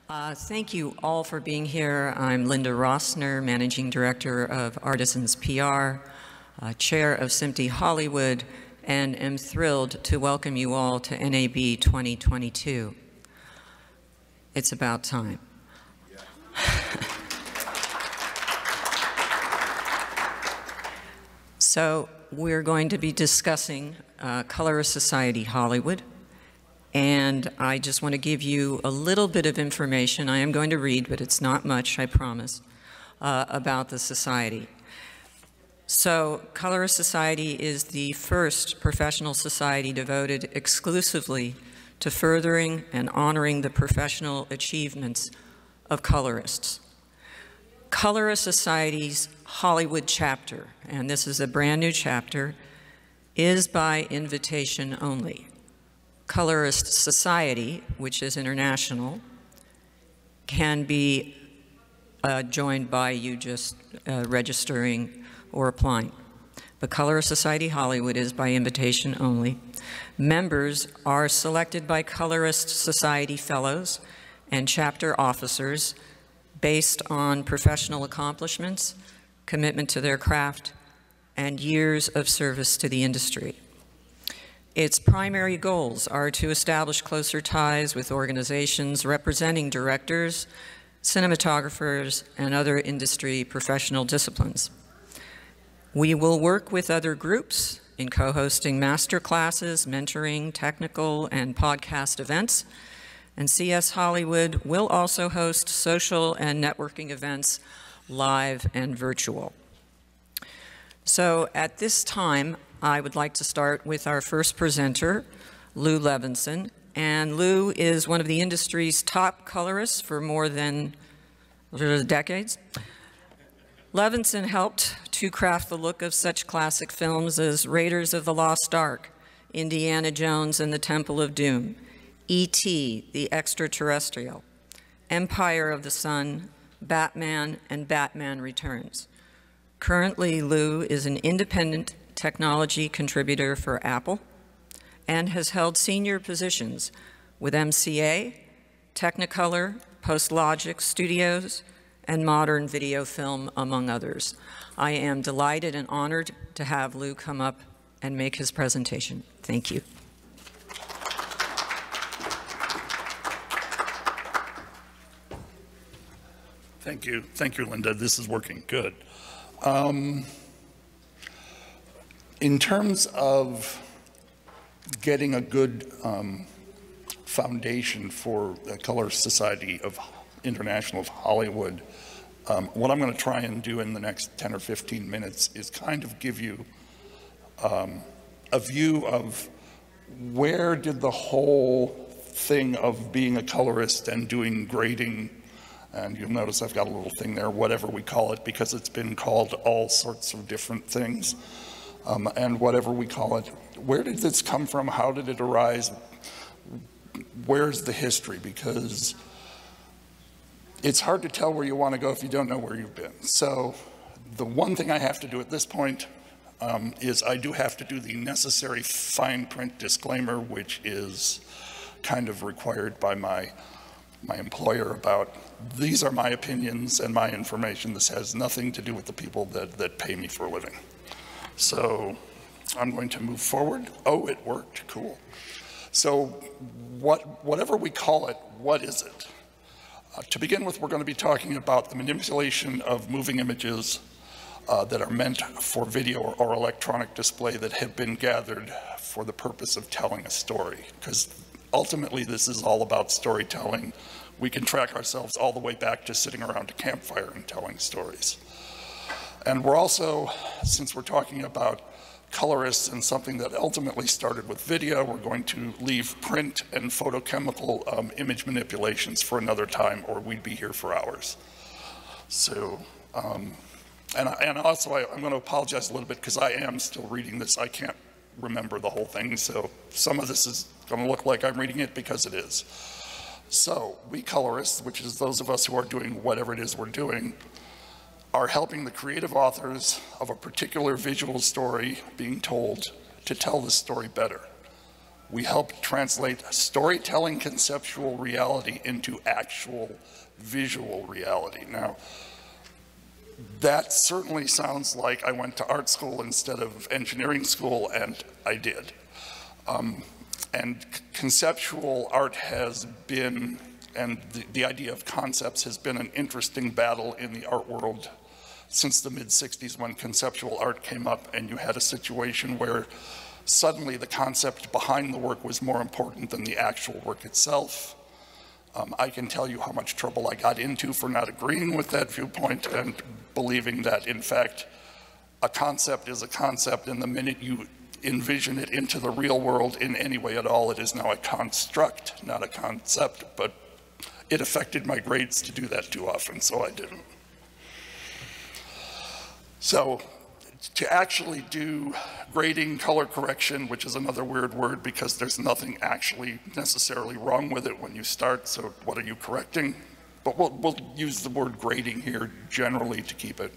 Thank you all for being here. I'm Linda Rossner, Managing Director of Artisans PR, Chair of SMPTE Hollywood, and am thrilled to welcome you all to NAB 2022. It's about time. So we're going to be discussing Colorist Society Hollywood, and I just want to give you a little bit of information. I am going to read, but it's not much, I promise, about the society. So Colorist Society is the first professional society devoted exclusively to furthering and honoring the professional achievements of colorists. Colorist Society's Hollywood chapter, and this is a brand new chapter, is by invitation only. Colorist Society, which is international, can be joined by you just registering or applying. But Colorist Society Hollywood is by invitation only. Members are selected by Colorist Society fellows and chapter officers based on professional accomplishments, commitment to their craft, and years of service to the industry. Its primary goals are to establish closer ties with organizations representing directors, cinematographers, and other industry professional disciplines. We will work with other groups in co-hosting master classes, mentoring, technical, and podcast events. And CS Hollywood will also host social and networking events, live and virtual. So at this time, I would like to start with our first presenter, Lou Levinson. And Lou is one of the industry's top colorists for more than decades. Levinson helped to craft the look of such classic films as Raiders of the Lost Ark, Indiana Jones and the Temple of Doom, E.T., the Extraterrestrial, Empire of the Sun, Batman, and Batman Returns. Currently, Lou is an independent technology contributor for Apple and has held senior positions with MCA, Technicolor, PostLogic Studios, and Modern Video Film, among others. I am delighted and honored to have Lou come up and make his presentation. Thank you. Thank you. Thank you, Linda. This is working good. In terms of getting a good foundation for the Colorist Society of International of Hollywood, what I'm going to try and do in the next 10 or 15 minutes is kind of give you a view of where did the whole thing of being a colorist and doing grading, and you'll notice I've got a little thing there, whatever we call it, because it's been called all sorts of different things, and whatever we call it, where did this come from? How did it arise? Where's the history? Because it's hard to tell where you want to go if you don't know where you've been. So the one thing I have to do at this point is I do have to do the necessary fine print disclaimer, which is kind of required by my employer about these are my opinions and my information. This has nothing to do with the people that pay me for a living. So I'm going to move forward. Oh, it worked, cool. So whatever we call it, what is it? To begin with, we're going to be talking about the manipulation of moving images that are meant for video or electronic display that have been gathered for the purpose of telling a story. Because ultimately, this is all about storytelling. We can track ourselves all the way back to sitting around a campfire and telling stories. And we're also, since we're talking about colorists and something that ultimately started with video, we're going to leave print and photochemical image manipulations for another time, or we'd be here for hours. So, and also I'm going to apologize a little bit because I am still reading this. I can't remember the whole thing, so some of this is going to look like I'm reading it because it is. So we colorists, which is those of us who are doing whatever it is we're doing, are helping the creative authors of a particular visual story being told to tell the story better. We help translate storytelling conceptual reality into actual visual reality. Now, that certainly sounds like I went to art school instead of engineering school, and I did. And conceptual art has been, and the idea of concepts has been an interesting battle in the art world since the mid-60s, when conceptual art came up and you had a situation where suddenly the concept behind the work was more important than the actual work itself. I can tell you how much trouble I got into for not agreeing with that viewpoint and believing that, in fact, a concept is a concept, and the minute you envision it into the real world in any way at all, it is now a construct, not a concept. But it affected my grades to do that too often, so I didn't. So to actually do grading, color correction, which is another weird word because there's nothing actually necessarily wrong with it when you start, so what are you correcting? But we'll use the word grading here generally to keep it.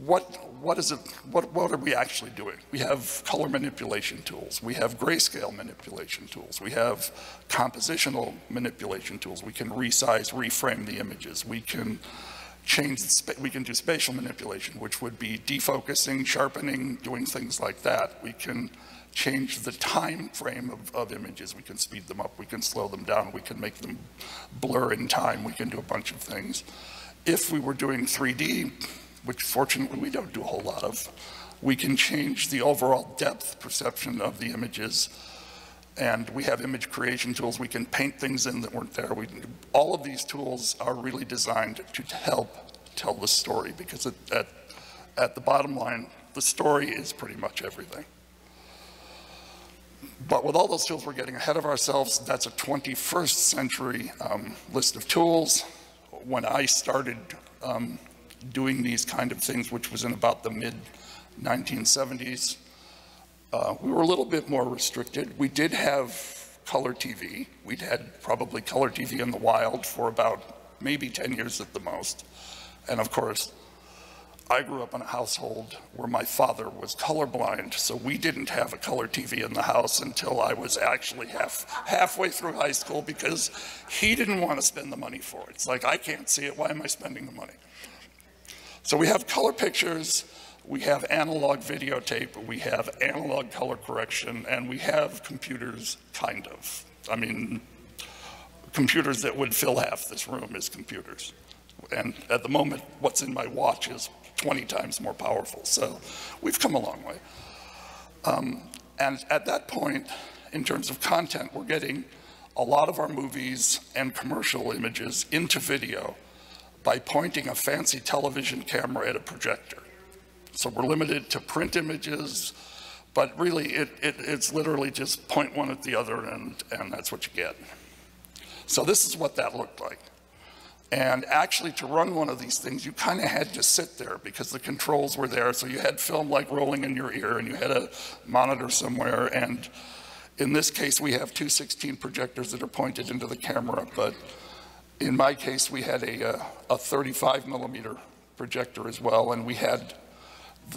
What is it? What are we actually doing? We have color manipulation tools. We have grayscale manipulation tools. We have compositional manipulation tools. We can resize, reframe the images. We can we can do spatial manipulation, which would be defocusing, sharpening, doing things like that. We can change the time frame of images. We can speed them up, we can slow them down, we can make them blur in time, we can do a bunch of things. If we were doing 3D, which fortunately we don't do a whole lot of, we can change the overall depth perception of the images. And we have image creation tools. We can paint things in that weren't there. All of these tools are really designed to help tell the story, because at the bottom line, the story is pretty much everything. But with all those tools, we're getting ahead of ourselves. That's a 21st century list of tools. When I started doing these kind of things, which was in about the mid-1970s, we were a little bit more restricted. We did have color TV. We'd had probably color TV in the wild for about maybe 10 years at the most. And of course, I grew up in a household where my father was colorblind, so we didn't have a color TV in the house until I was actually halfway through high school, because he didn't want to spend the money for it. It's like, I can't see it, why am I spending the money? So we have color pictures, we have analog videotape, we have analog color correction, and we have computers, kind of. I mean, computers that would fill half this room is computers. And at the moment, what's in my watch is 20 times more powerful. So we've come a long way. And at that point, in terms of content, we're getting a lot of our movies and commercial images into video by pointing a fancy television camera at a projector. So we're limited to print images, but really it's literally just point one at the other, and that's what you get. So this is what that looked like. And actually, to run one of these things, you kind of had to sit there because the controls were there. So you had film like rolling in your ear, and you had a monitor somewhere. And in this case, we have two 16 projectors that are pointed into the camera. But in my case, we had a 35 millimeter projector as well. And we had,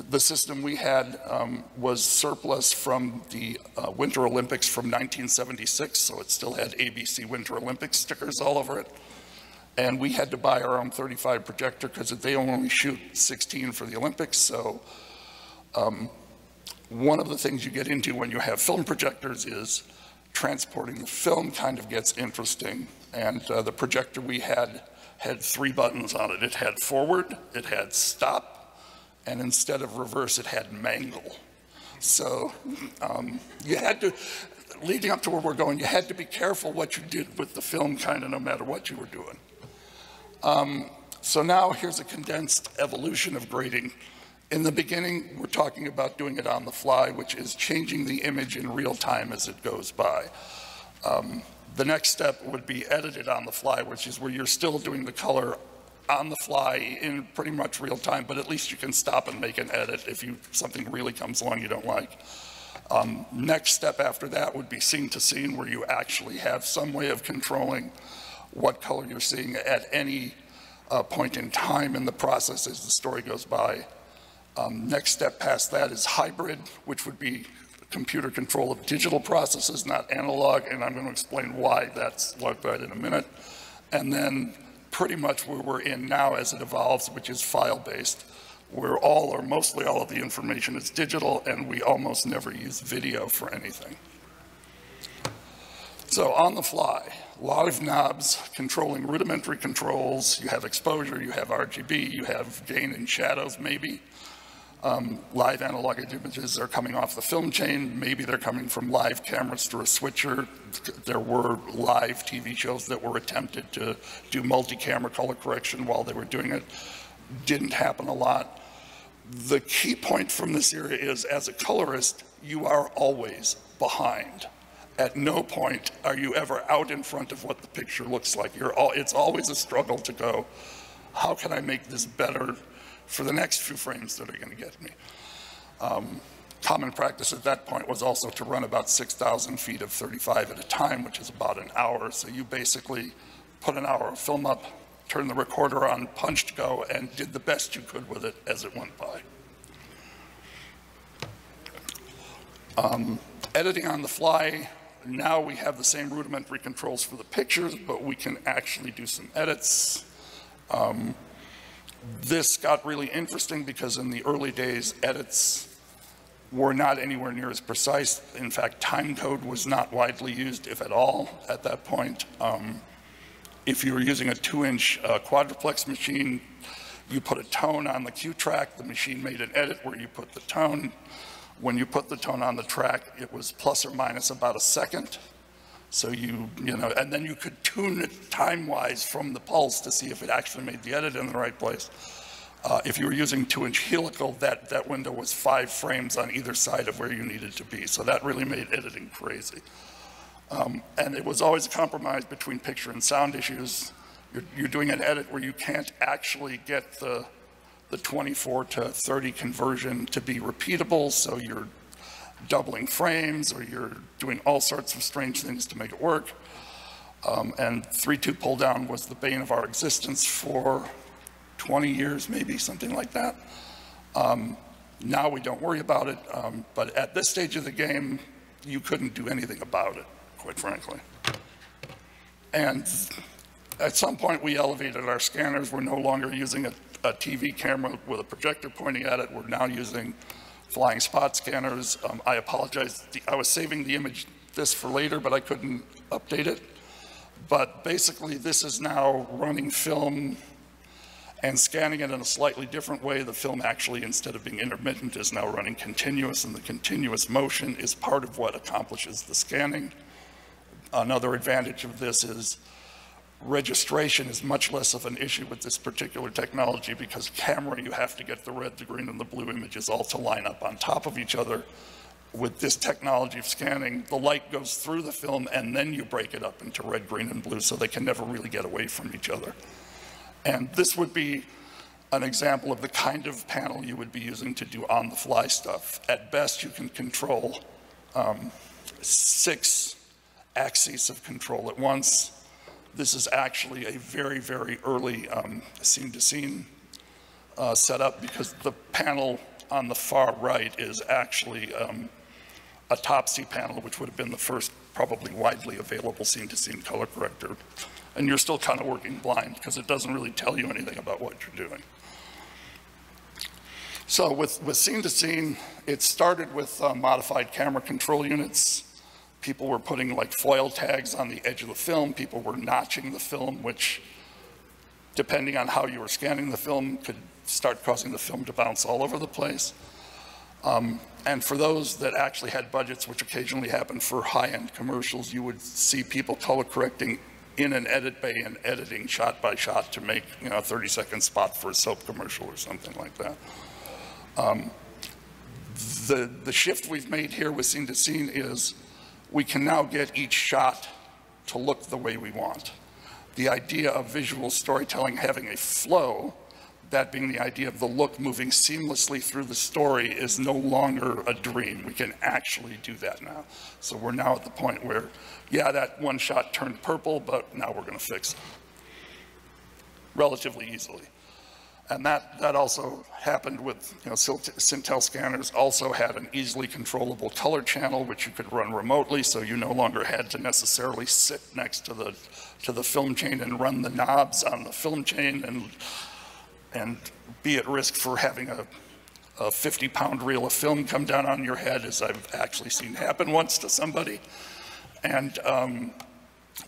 the system we had was surplus from the Winter Olympics from 1976. So it still had ABC Winter Olympics stickers all over it. And we had to buy our own 35 projector because they only shoot 16 for the Olympics. So one of the things you get into when you have film projectors is transporting the film kind of gets interesting. And the projector we had 3 buttons on it. It had forward, it had stop, and instead of reverse, it had mangle. So you had to, leading up to where we're going, you had to be careful what you did with the film kind of no matter what you were doing. So now here's a condensed evolution of grading. In the beginning, we're talking about doing it on the fly, which is changing the image in real time as it goes by. The next step would be edited on the fly, which is where you're still doing the color on the fly in pretty much real time, but at least you can stop and make an edit if something really comes along you don't like. Next step after that would be scene to scene, where you actually have some way of controlling what color you're seeing at any point in time in the process as the story goes by. Next step past that is hybrid, which would be computer control of digital processes, not analog, and I'm going to explain why that's like that in a minute. And then pretty much where we're in now as it evolves, which is file-based, where all or mostly all of the information is digital, and we almost never use video for anything. So on the fly, a lot of knobs controlling rudimentary controls. You have exposure, you have RGB, you have gain and shadows maybe. Live analog images are coming off the film chain. Maybe they're coming from live cameras through a switcher. There were live TV shows that were attempted to do multi-camera color correction while they were doing it. Didn't happen a lot. The key point from this area is, as a colorist, you are always behind. At no point are you ever out in front of what the picture looks like. It's always a struggle to go, how can I make this better for the next few frames that are going to get me? Common practice at that point was also to run about 6,000 feet of 35 at a time, which is about an hour. So you basically put an hour of film up, turned the recorder on, punched go, and did the best you could with it as it went by. Editing on the fly. Now we have the same rudimentary controls for the pictures, but we can actually do some edits. This got really interesting because in the early days, edits were not anywhere near as precise. In fact, time code was not widely used, if at all, at that point. If you were using a 2-inch quadruplex machine, you put a tone on the cue track, the machine made an edit where you put the tone. When you put the tone on the track, it was plus or minus about a second. So you know, and then you could tune it time-wise from the pulse to see if it actually made the edit in the right place. If you were using 2-inch helical, that window was 5 frames on either side of where you needed to be. So that really made editing crazy. And it was always a compromise between picture and sound issues. You're doing an edit where you can't actually get the 24 to 30 conversion to be repeatable, so you're doubling frames or you're doing all sorts of strange things to make it work. And 3/2 pull down was the bane of our existence for 20 years, maybe, something like that. Now we don't worry about it, but at this stage of the game, you couldn't do anything about it, quite frankly. And at some point we elevated our scanners. We're no longer using a TV camera with a projector pointing at it. We're now using flying spot scanners. I apologize, I was saving the image this for later, but I couldn't update it. But basically this is now running film and scanning it in a slightly different way. The film actually, instead of being intermittent, is now running continuous, and the continuous motion is part of what accomplishes the scanning. Another advantage of this is registration is much less of an issue with this particular technology, because camera, you have to get the red, the green, and the blue images all to line up on top of each other. With this technology of scanning, the light goes through the film and then you break it up into red, green, and blue, so they can never really get away from each other. And this would be an example of the kind of panel you would be using to do on-the-fly stuff. At best, you can control 6 axes of control at once. This is actually a very, very early scene-to-scene setup, because the panel on the far right is actually a top-C panel, which would have been the first probably widely available scene-to-scene color corrector. And you're still kind of working blind because it doesn't really tell you anything about what you're doing. So with scene-to-scene, it started with modified camera control units. People were putting like foil tags on the edge of the film. People were notching the film, which, depending on how you were scanning the film, could start causing the film to bounce all over the place. And for those that actually had budgets, which occasionally happened for high-end commercials, you would see people color correcting in an edit bay and editing shot by shot to make, you know, a 30-second spot for a soap commercial or something like that. The shift we've made here with scene to scene is we can now get each shot to look the way we want. The idea of visual storytelling having a flow, that being the idea of the look moving seamlessly through the story, is no longer a dream. We can actually do that now. So we're now at the point where, yeah, that one shot turned purple, but now we're going to fix it relatively easily. And that also happened with, Cintel scanners also had an easily controllable color channel, which you could run remotely, so you no longer had to necessarily sit next to the film chain and run the knobs on the film chain and be at risk for having a 50-pound reel of film come down on your head, as I've actually seen happen once to somebody. And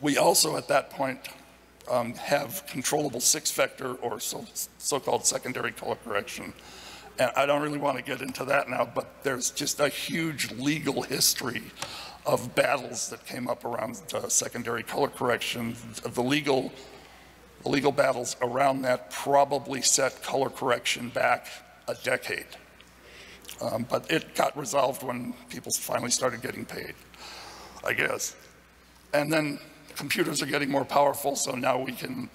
we also, at that point, have controllable 6-vector or so-called secondary color correction. And I don't really want to get into that now, but there's just a huge legal history of battles that came up around secondary color correction. The legal battles around that probably set color correction back a decade. But it got resolved when people finally started getting paid, I guess. And then computers are getting more powerful, so now we can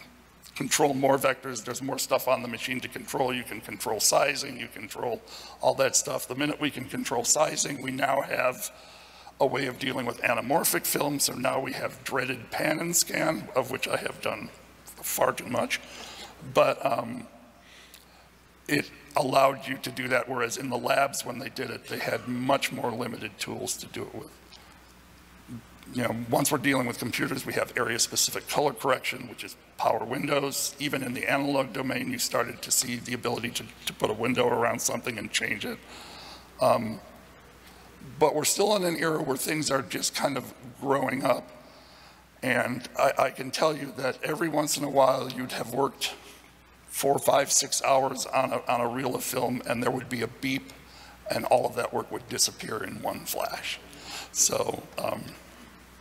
control more vectors. There's more stuff on the machine to control. You can control sizing, you control all that stuff. The minute we can control sizing, we now have a way of dealing with anamorphic film. So now we have dreaded pan and scan, of which I have done far too much. But it allowed you to do that, whereas in the labs when they did it, they had much more limited tools to do it with. Once we're dealing with computers, we have area-specific color correction, which is power windows. Even in the analog domain, you started to see the ability to put a window around something and change it. But we're still in an era where things are just kind of growing up. And I can tell you that every once in a while, you'd have worked 4, 5, 6 hours on a reel of film, and there would be a beep, and all of that work would disappear in one flash. So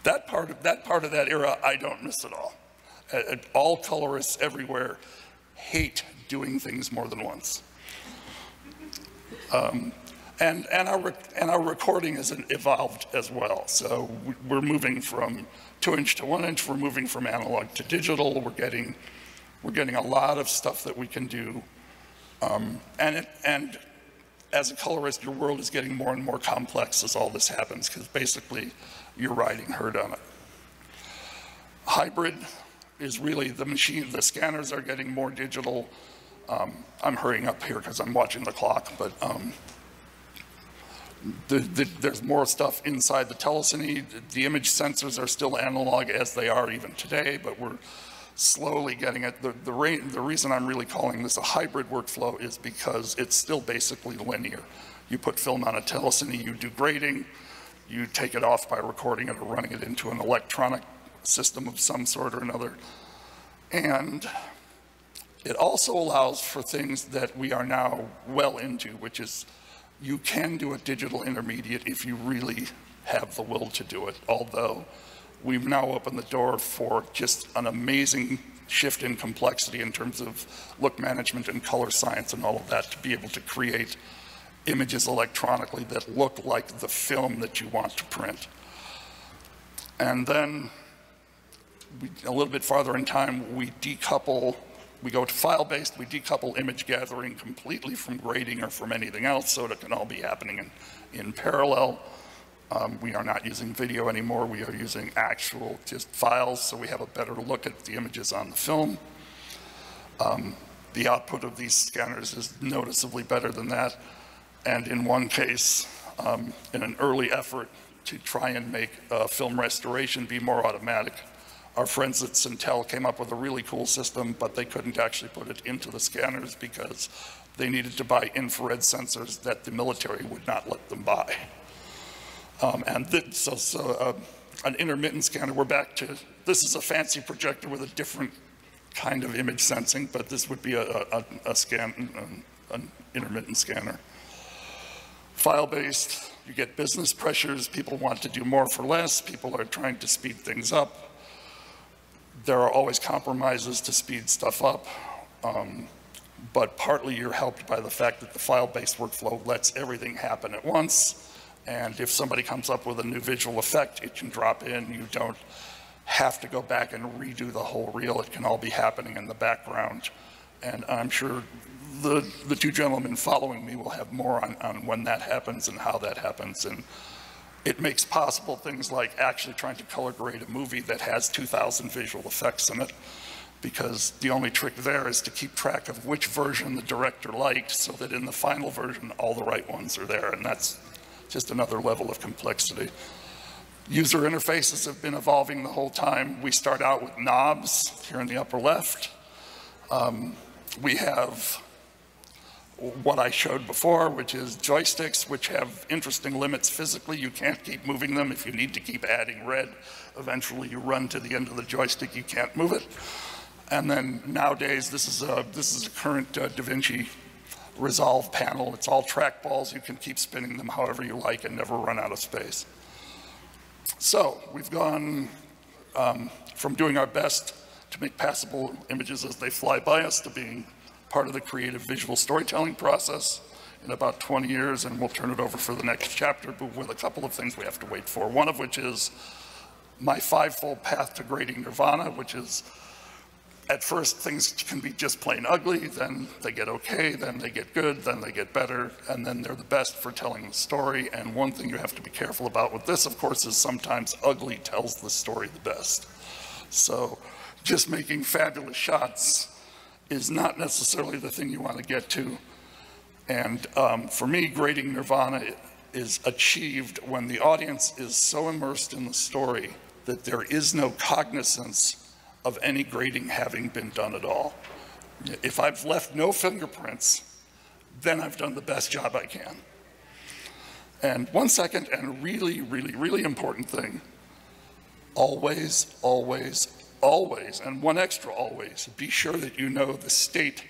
that part of that era, I don't miss at all. All colorists everywhere hate doing things more than once. And our recording has evolved as well. So we're moving from 2-inch to 1-inch. We're moving from analog to digital. We're getting a lot of stuff that we can do. And as a colorist, your world is getting more and more complex as all this happens, because basically you're riding herd on it. Hybrid is really the machine. The scanners are getting more digital. I'm hurrying up here because I'm watching the clock, but there's more stuff inside the telecine. The image sensors are still analog as they are even today, but we're slowly getting it. The reason I'm really calling this a hybrid workflow is because it's still basically linear. You put film on a telecine, you do grading, you take it off by recording it or running it into an electronic system of some sort or another. And it also allows for things that we are now well into, which is you can do a digital intermediate if you really have the will to do it, although we've now opened the door for just an amazing shift in complexity in terms of look management and color science and all of that, to be able to create images electronically that look like the film that you want to print. And then a little bit farther in time, we go to file-based, we decouple image gathering completely from grading or from anything else, so it can all be happening in parallel. We are not using video anymore. We are using actual just files, so we have a better look at the images on the film. The output of these scanners is noticeably better than that. And in one case, in an early effort to try and make film restoration be more automatic, our friends at Cintel came up with a really cool system, but they couldn't actually put it into the scanners because they needed to buy infrared sensors that the military would not let them buy. An intermittent scanner, we're back to, this is a fancy projector with a different kind of image sensing, but this would be an intermittent scanner. File-based, you get business pressures, people want to do more for less, people are trying to speed things up. There are always compromises to speed stuff up, but partly you're helped by the fact that the file-based workflow lets everything happen at once. And if somebody comes up with a new visual effect, it can drop in. You don't have to go back and redo the whole reel. It can all be happening in the background. And I'm sure the two gentlemen following me will have more on when that happens and how that happens. And it makes possible things like actually trying to color grade a movie that has 2,000 visual effects in it, because the only trick there is to keep track of which version the director liked so that in the final version all the right ones are there, and that's just another level of complexity. User interfaces have been evolving the whole time. We start out with knobs here in the upper left. We have what I showed before, which is joysticks, which have interesting limits physically. You can't keep moving them. If you need to keep adding red, eventually you run to the end of the joystick, you can't move it. And then nowadays, this is a current DaVinci Resolve panel. It's all trackballs. You can keep spinning them however you like and never run out of space. So we've gone from doing our best to make passable images as they fly by us to being part of the creative visual storytelling process in about 20 years, and we'll turn it over for the next chapter, but with a couple of things we have to wait for. One of which is my five-fold path to grading nirvana, which is at first things can be just plain ugly, then they get okay, then they get good, then they get better, and then they're the best for telling the story. And one thing you have to be careful about with this, of course, is sometimes ugly tells the story the best. So just making fabulous shots is not necessarily the thing you want to get to. And for me, grading nirvana is achieved when the audience is so immersed in the story that there is no cognizance of any grading having been done at all. If I've left no fingerprints, then I've done the best job I can. And one second, and really, really, really important thing, always, always, always, and one extra always, be sure that you know the state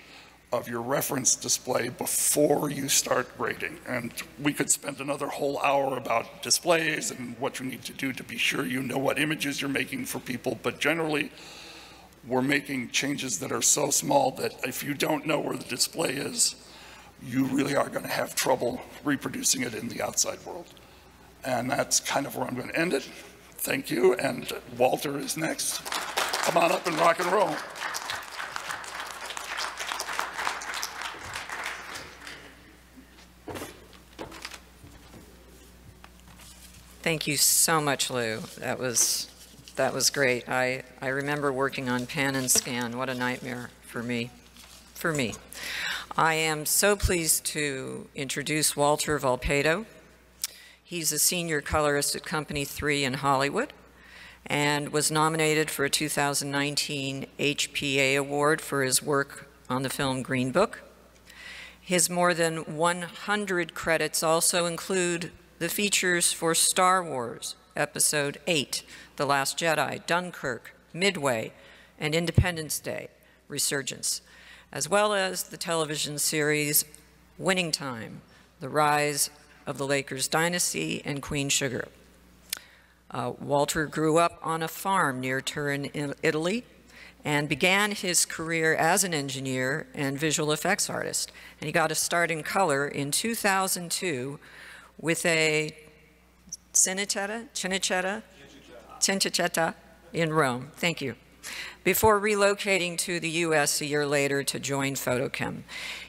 of your reference display before you start grading. And we could spend another whole hour about displays and what you need to do to be sure you know what images you're making for people, but generally, we're making changes that are so small that if you don't know where the display is, you really are going to have trouble reproducing it in the outside world. And that's kind of where I'm going to end it. Thank you, and Walter is next. Come on up and rock and roll. Thank you so much, Lou. That was great. I remember working on Pan and Scan. What a nightmare for me. I am so pleased to introduce Walter Volpatto. He's a senior colorist at Company 3 in Hollywood and was nominated for a 2019 HPA Award for his work on the film Green Book. His more than 100 credits also include the features for Star Wars, Episode 8, The Last Jedi, Dunkirk, Midway, and Independence Day, Resurgence, as well as the television series Winning Time, The Rise of the Lakers Dynasty, and Queen Sugar. Walter grew up on a farm near Turin, Italy, and began his career as an engineer and visual effects artist. And he got a start in color in 2002 with a Cinecittà in Rome. Thank you. Before relocating to the US a year later to join Photochem.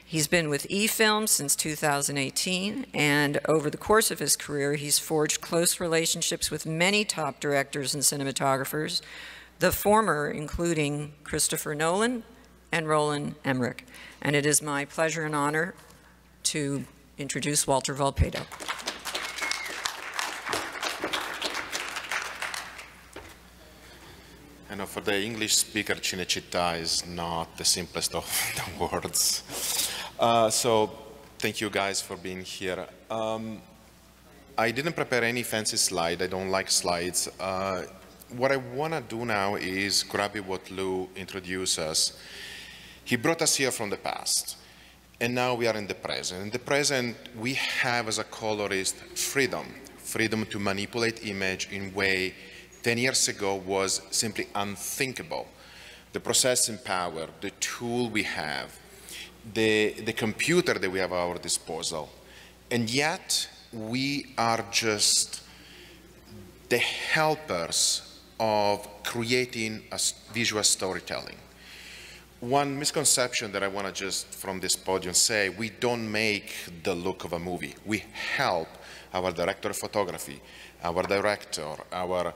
He's been with eFilm since 2018, and over the course of his career, he's forged close relationships with many top directors and cinematographers, the former including Christopher Nolan and Roland Emmerich. And it is my pleasure and honor to introduce Walter Volpatto. I know for the English speaker, Cinecittà is not the simplest of the words. So thank you guys for being here. I didn't prepare any fancy slide. I don't like slides. What I want to do now is grab what Lou introduced us. He brought us here from the past, and now we are in the present. In the present, we have as a colorist freedom to manipulate image in a way 10 years ago was simply unthinkable. The processing power, the tool we have, the computer that we have at our disposal, and yet we are just the helpers of creating a visual storytelling. One misconception that I want to just from this podium say, we don't make the look of a movie. We help our director of photography, our director, our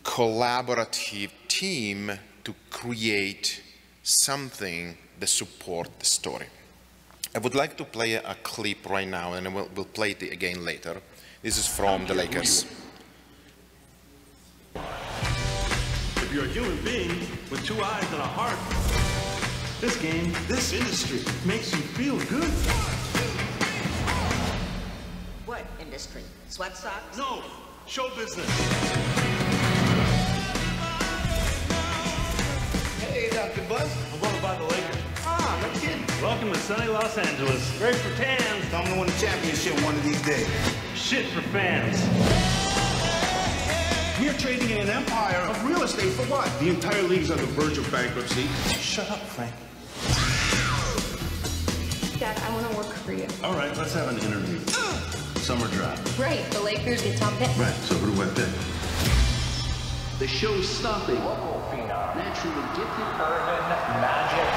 collaborative team to create something that supports the story. I would like to play a clip right now, and we'll play it again later. This is from the Lakers. If you're a human being with 2 eyes and a heart, this game, this industry makes you feel good. What industry? Sweat socks? No, show business. Hey, Dr. Buzz. I'm going to buy the Lakers. Ah, no kidding. Welcome to sunny Los Angeles. Great for tans. I'm gonna win the championship one of these days. Shit for fans. We're trading in an empire of real estate for what? The entire league's on the verge of bankruptcy. Shut up, Frank. Dad, I want to work for you. All right, let's have an interview. Summer draft. Great, the Lakers get top pick. Right, so who do I pick? The show's stopping. Naturally gifted.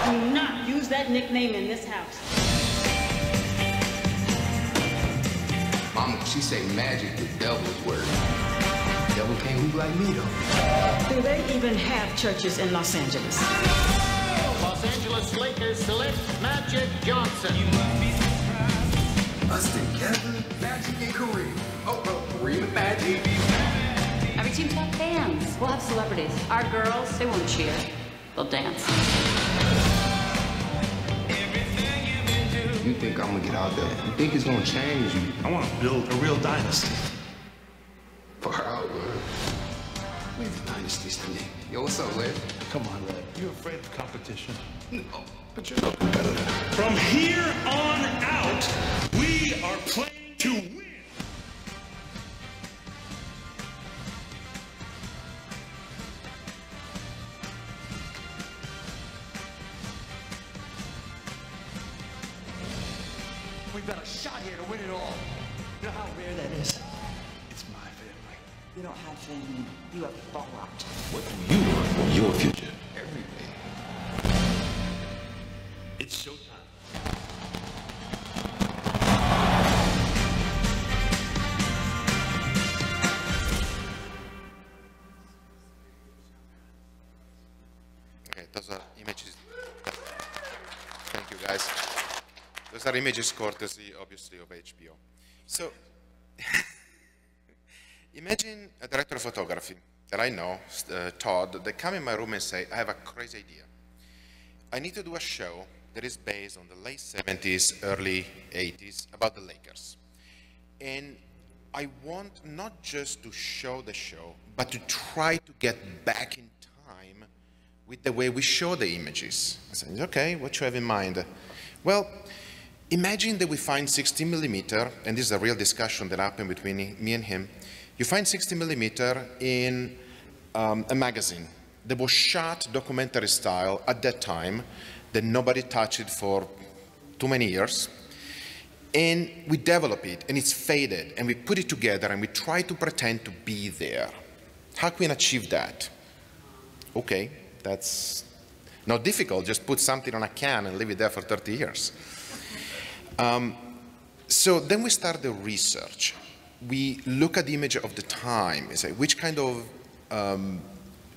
Do not use that nickname in this house. Mama, she say magic the devil's word. Devil can't hoop like me, though. Do they even have churches in Los Angeles? Los Angeles Lakers select Magic Johnson. Us together, Magic and Kareem. Oh, Kareem and Magic. Every team's got fans. We'll have celebrities. Our girls, they won't cheer. They'll dance. You think I'm gonna get out there? You think it's gonna change you? I want to build a real dynasty. Far out, man. Leave the dynasties to me. Yo, what's up, Lev? Come on, Red. You afraid of competition? No, but you're no competitor. From here on out, we are playing to win. We've got a shot here to win it all. You know how rare that is? It's my family. You don't have family. You have fallout. What do you want for your future? Everything. It's showtime. Okay, those are images. Thank you, guys. Those are images courtesy, obviously, of HBO. So, imagine a director of photography that I know, Todd, they come in my room and say, I have a crazy idea. I need to do a show that is based on the late 70s, early 80s, about the Lakers. And I want not just to show the show, but to try to get back in time with the way we show the images. I said, okay, what you have in mind? Well, imagine that we find 16 millimeter, and this is a real discussion that happened between me and him. You find 16 millimeter in a magazine that was shot documentary style at that time, that nobody touched it for too many years. And we develop it, and it's faded, and we put it together, and we try to pretend to be there. How can we achieve that? Okay, that's not difficult. Just put something on a can and leave it there for 30 years. So then we start the research. We look at the image of the time and say which kind of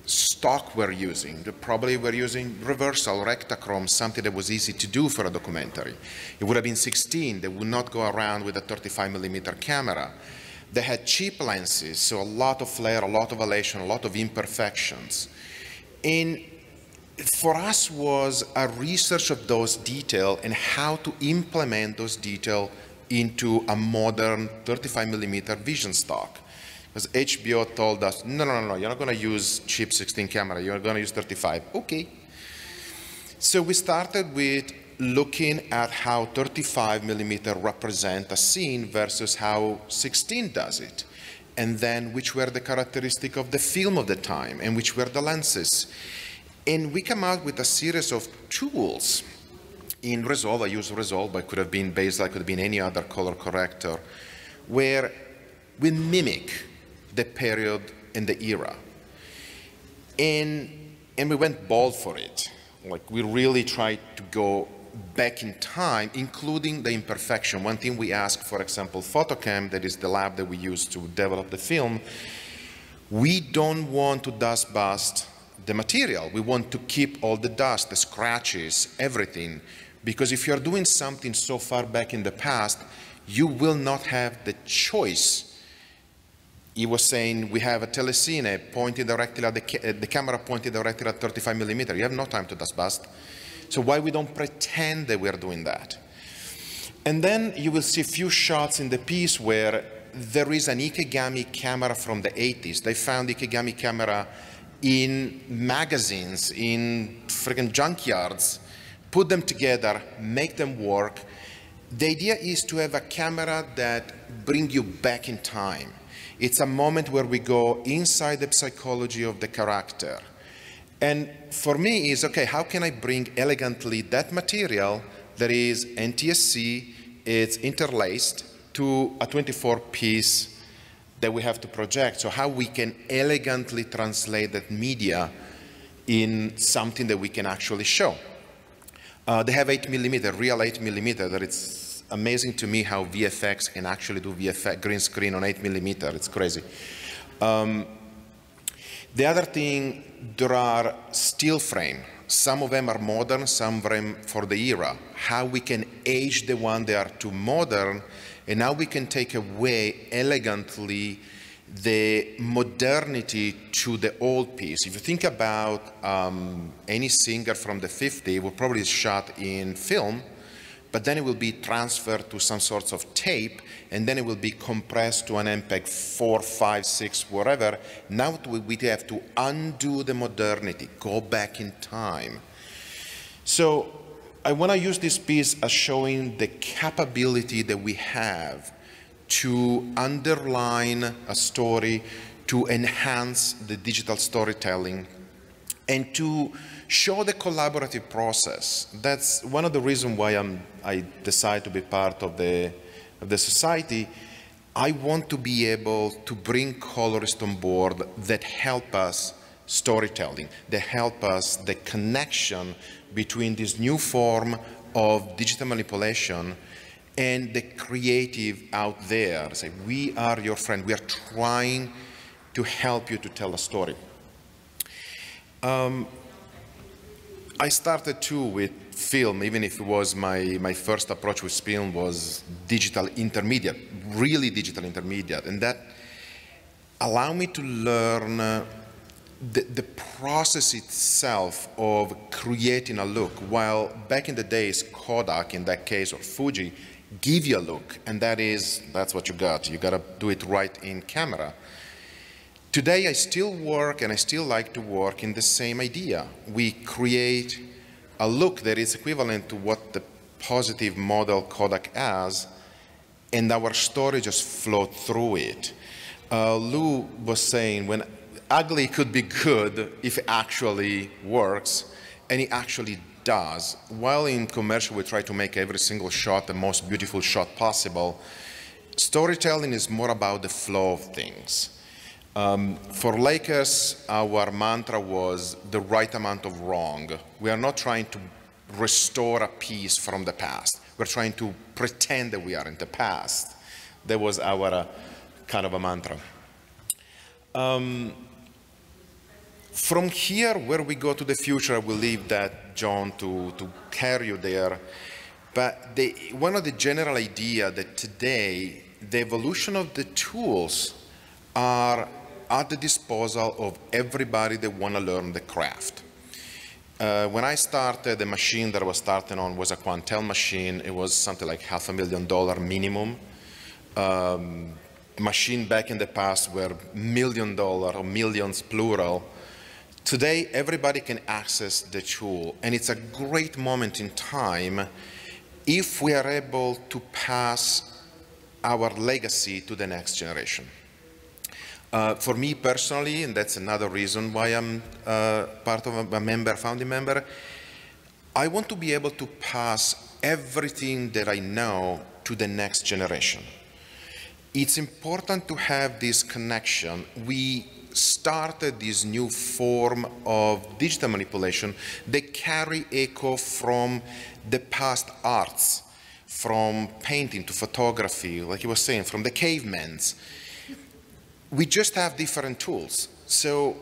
stock we're using. Probably we're using reversal, rectachrome, something that was easy to do for a documentary. It would have been 16. They would not go around with a 35 millimeter camera. They had cheap lenses, so a lot of flare, a lot of elation, a lot of imperfections. And for us was a research of those details and how to implement those details into a modern 35 millimeter vision stock. Because HBO told us, no, you're not going to use cheap 16 camera, you're going to use 35. Okay. So we started with looking at how 35 millimeter represent a scene versus how 16 does it. And then which were the characteristics of the film of the time and which were the lenses. And we come out with a series of tools. In Resolve, I use Resolve, but it could have been Baseline, could have been any other color corrector, where we mimic the period and the era. And we went bold for it. Like, we really tried to go back in time, including the imperfection. One thing we asked, for example, Photocam, that is the lab that we use to develop the film, we don't want to dust bust the material. We want to keep all the dust, the scratches, everything. Because if you're doing something so far back in the past, you will not have the choice. He was saying we have a telecine pointed directly at the camera pointed directly at 35 millimeter. You have no time to dust bust. So why we don't pretend that we're doing that? And then you will see a few shots in the piece where there is an Ikegami camera from the 80s. They found Ikegami camera in magazines, in freaking junkyards, put them together, make them work. The idea is to have a camera that brings you back in time. It's a moment where we go inside the psychology of the character. And for me is, okay, how can I bring elegantly that material that is NTSC, it's interlaced, to a 24-piece that we have to project. So how we can elegantly translate that media in something that we can actually show. They have 8 millimeter, real 8 millimeter, that it's amazing to me how VFX can actually do VFX, green screen on 8 millimeter, it's crazy. The other thing, there are still frame. Some of them are modern, some of them for the era. How we can age the one that are too modern, and how we can take away elegantly the modernity to the old piece. If you think about any singer from the 50s, it will probably shot in film, but then it will be transferred to some sorts of tape, and then it will be compressed to an MPEG 4, 5, 6, whatever. Now we have to undo the modernity, go back in time. So I want to use this piece as showing the capability that we have to underline a story, to enhance the digital storytelling, and to show the collaborative process. That's one of the reasons why I decided to be part of the society. I want to be able to bring colorists on board that help us storytelling, that help us the connection between this new form of digital manipulation and the creative out there. Say, we are your friend. We are trying to help you to tell a story. I started too with film, even if it was my first approach with film was digital intermediate, really digital intermediate. And that allowed me to learn the process itself of creating a look. While back in the days, Kodak in that case, or Fuji, give you a look, and that's what you got. You got to do it right in camera. Today, I still work, and I still like to work in the same idea. We create a look that is equivalent to what the positive model Kodak has, and our story just flows through it. Lou was saying, when ugly could be good if it actually works, and it actually does. While in commercial we try to make every single shot the most beautiful shot possible, storytelling is more about the flow of things. For Lakers, our mantra was the right amount of wrong. We are not trying to restore a piece from the past. We're trying to pretend that we are in the past. That was our kind of a mantra. From here, where we go to the future, I will leave that, John, to carry you there. But one of the general idea that today, the evolution of the tools are at the disposal of everybody that want to learn the craft. When I started, the machine that I was starting on was a Quantel machine. It was something like $500,000 minimum. Machine back in the past were $1 million or millions plural. Today, everybody can access the tool, and it's a great moment in time if we are able to pass our legacy to the next generation. For me personally, and that's another reason why I'm part of a founding member, I want to be able to pass everything that I know to the next generation. It's important to have this connection. We started this new form of digital manipulation that carry echo from the past arts, from painting to photography, like you were saying, from the cavemans. We just have different tools. So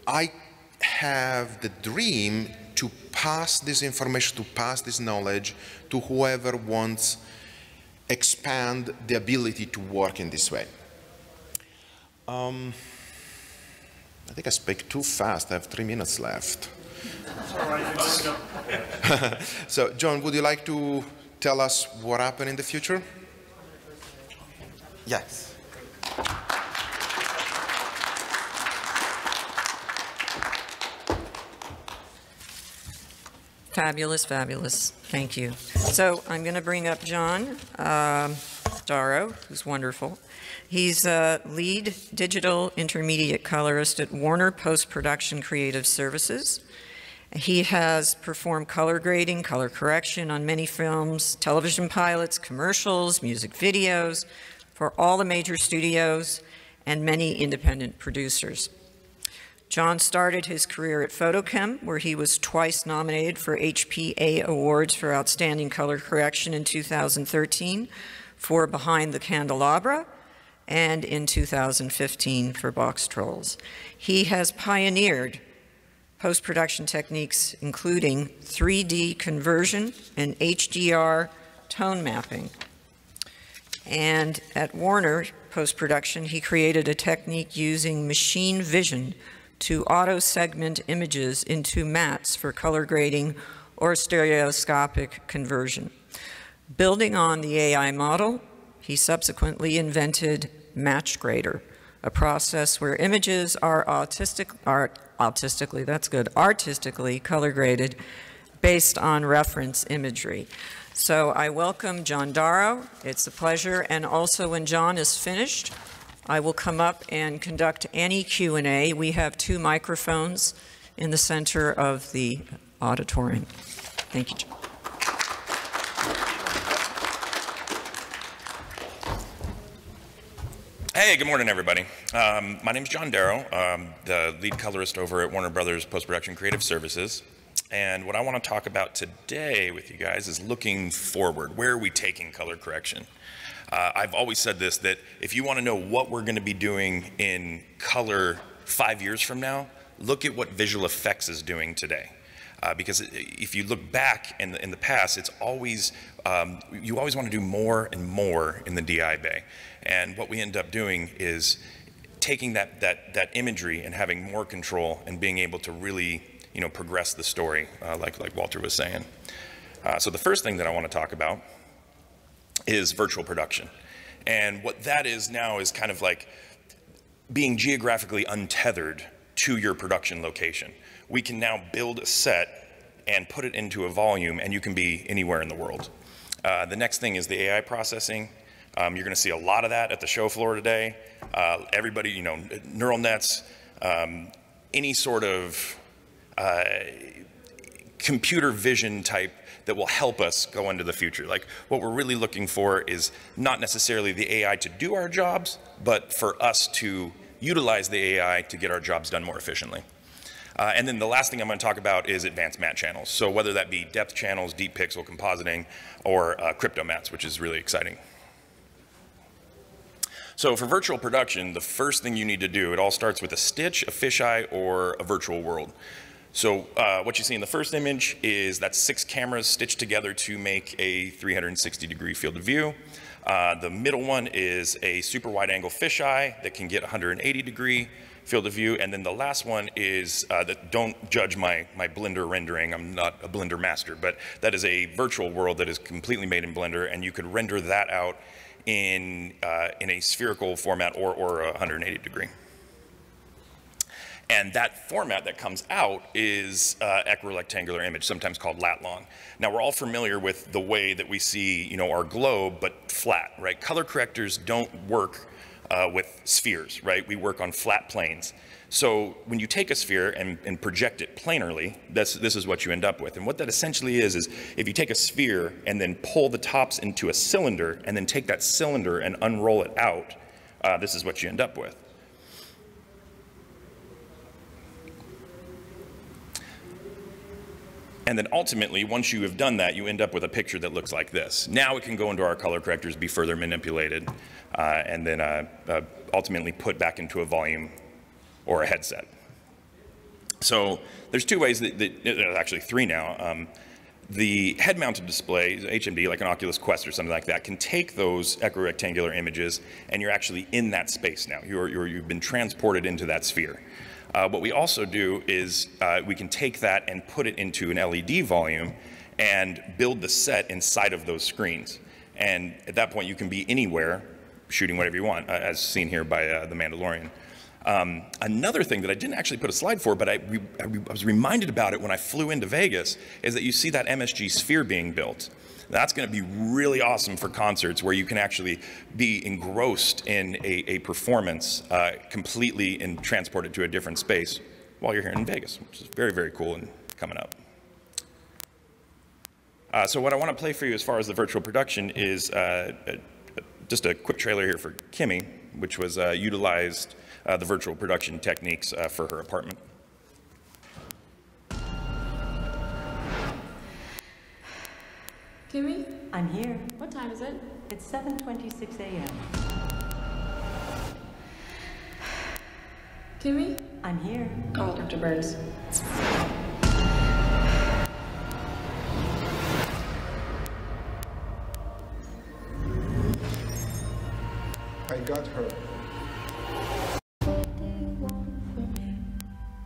I have the dream to pass this information, to pass this knowledge to whoever wants expand the ability to work in this way. I think I speak too fast. I have 3 minutes left. So, John, would you like to tell us what happened in the future? Yes. Fabulous, fabulous. Thank you. So I'm going to bring up John Daro, who's wonderful. He's a lead digital intermediate colorist at Warner Post-Production Creative Services. He has performed color grading, color correction on many films, television pilots, commercials, music videos for all the major studios and many independent producers. John started his career at Photochem, where he was twice nominated for HPA Awards for Outstanding Color Correction in 2013 for Behind the Candelabra, and in 2015 for Box Trolls. He has pioneered post-production techniques including 3D conversion and HDR tone mapping. And at Warner Post-Production, he created a technique using machine vision to auto-segment images into mattes for color grading or stereoscopic conversion. Building on the AI model, he subsequently invented Match Grader, a process where images are artistically color graded based on reference imagery. So I welcome John Daro. It's a pleasure. And also when John is finished, I will come up and conduct any Q&A. We have 2 microphones in the center of the auditorium. Thank you, John. Hey, good morning, everybody. My name is John Daro. I'm the lead colorist over at Warner Brothers Post-Production Creative Services. And what I want to talk about today with you guys is looking forward. Where are we taking color correction? I've always said this, that if you want to know what we're going to be doing in color 5 years from now, look at what visual effects is doing today. Because if you look back in the past, it's always, you always want to do more and more in the DI bay. And what we end up doing is taking that imagery and having more control and being able to really, progress the story, like Walter was saying. So the first thing that I want to talk about is virtual production. And what that is now is kind of like being geographically untethered to your production location. We can now build a set and put it into a volume, and you can be anywhere in the world. The next thing is the AI processing. You're going to see a lot of that at the show floor today. Everybody, neural nets, any sort of computer vision type that will help us go into the future. Like, what we're really looking for is not necessarily the AI to do our jobs, but for us to utilize the AI to get our jobs done more efficiently. And then the last thing I'm going to talk about is advanced matte channels. So whether that be depth channels, deep pixel compositing, or crypto mattes, which is really exciting. So for virtual production, the first thing you need to do, it all starts with a stitch, a fisheye, or a virtual world. So what you see in the first image is that's 6 cameras stitched together to make a 360-degree field of view. The middle one is a super wide angle fisheye that can get 180-degree field of view. And then the last one is, don't judge my Blender rendering, I'm not a Blender master, but that is a virtual world that is completely made in Blender, and you could render that out in a spherical format or a 180-degree. And that format that comes out is equirectangular image, sometimes called lat long. Now, we're all familiar with the way that we see, our globe, but flat, right? Color correctors don't work with spheres, right? We work on flat planes. So when you take a sphere and project it planarly, this is what you end up with. And what that essentially is if you take a sphere and then pull the tops into a cylinder and then take that cylinder and unroll it out, this is what you end up with. And then ultimately, once you have done that, you end up with a picture that looks like this. Now it can go into our color correctors, be further manipulated, and then ultimately put back into a volume or a headset. So there's two ways there's actually three now. The head-mounted display, HMD, like an Oculus Quest or something like that, can take those equirectangular images, and you're actually in that space now. You've been transported into that sphere. What we also do is we can take that and put it into an LED volume and build the set inside of those screens. And at that point, you can be anywhere shooting whatever you want, as seen here by The Mandalorian. Another thing that I didn't actually put a slide for, but I was reminded about it when I flew into Vegas, is that you see that MSG sphere being built. That's going to be really awesome for concerts where you can actually be engrossed in a performance completely and transported to a different space while you're here in Vegas, which is very, very cool and coming up. So what I want to play for you as far as the virtual production is just a quick trailer here for Kimmy, which was utilized the virtual production techniques for her apartment. Kimmy? I'm here. What time is it? It's 7:26 a.m. Kimmy? I'm here. Call Dr. Burns. I got her.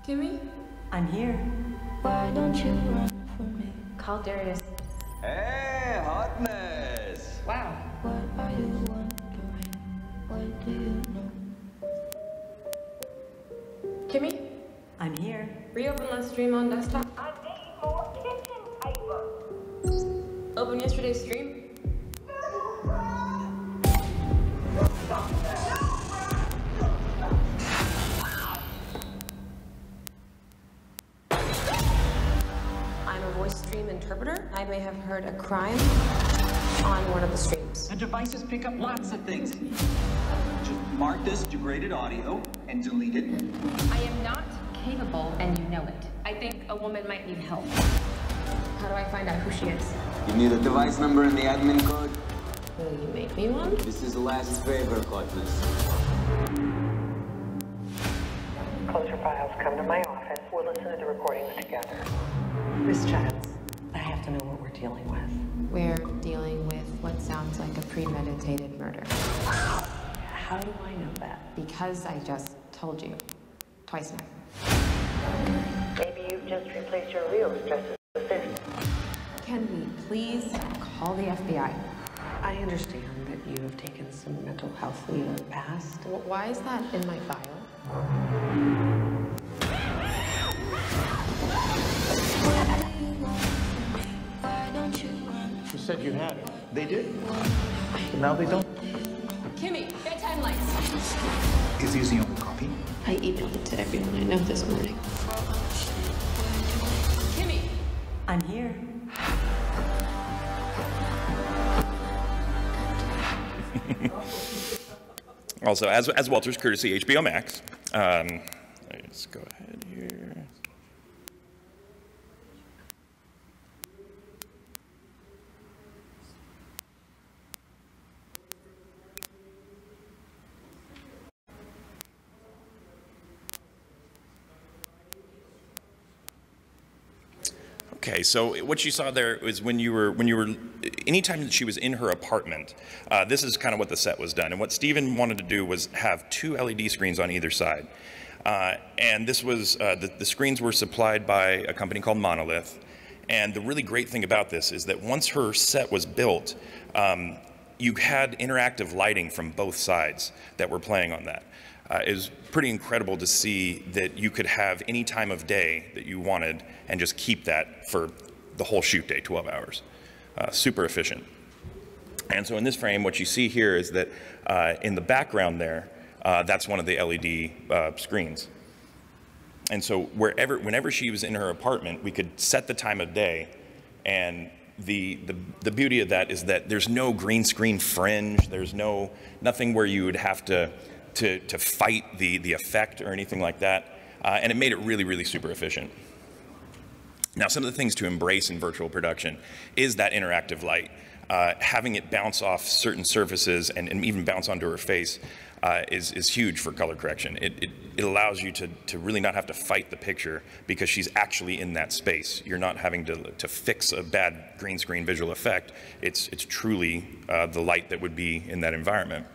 Kimmy? I'm here. Why don't you run from me? Call Darius. Hey, hotness! Wow. What are you wondering? What do you know? Kimmy? I'm here. Reopen last stream on desktop. I need more kitchen paper. Open yesterday's stream. I'm a voice stream interpreter. I may have heard a crime on one of the streams. The devices pick up lots of things. Just mark this degraded audio and delete it. I am not capable, and you know it. I think a woman might need help. How do I find out who she is? You need a device number and the admin code. Will you make me one? This is the last favor, hotness. Close your files, come to my office. We'll listen to the recordings together. Miss Childs, I have to know what we're dealing with. We're dealing with what sounds like a premeditated murder. How do I know that? Because I just told you. Twice now. Maybe you've just replaced your real stress assist. Can we please call the FBI? I understand that you have taken some mental health leave in the past. Why is that in my file? You said you had it. They did. But now they don't. Kimmy, bedtime lights. Is this the only copy? I emailed it to everyone I know this morning. Kimmy! I'm here. Also, as Walter's courtesy, HBO Max. Let's go ahead here. Okay, so what you saw there was when you were, anytime that she was in her apartment, this is kind of what the set was done. And what Steven wanted to do was have two LED screens on either side. And this was, the screens were supplied by a company called Monolith. And the really great thing about this is that once her set was built, you had interactive lighting from both sides that were playing on that. It was pretty incredible to see that you could have any time of day that you wanted and just keep that for the whole shoot day, 12 hours. Super efficient. And so in this frame, what you see here is that in the background there, that's one of the LED screens. And so whenever she was in her apartment, we could set the time of day, and the beauty of that is that there's no green screen fringe, there's nothing where you would have to fight the effect or anything like that, and it made it really, really super efficient. Now, some of the things to embrace in virtual production is that interactive light, having it bounce off certain surfaces and even bounce onto her face. is huge for color correction. It allows you to really not have to fight the picture because she's actually in that space. You're not having to fix a bad green screen visual effect. It's truly the light that would be in that environment.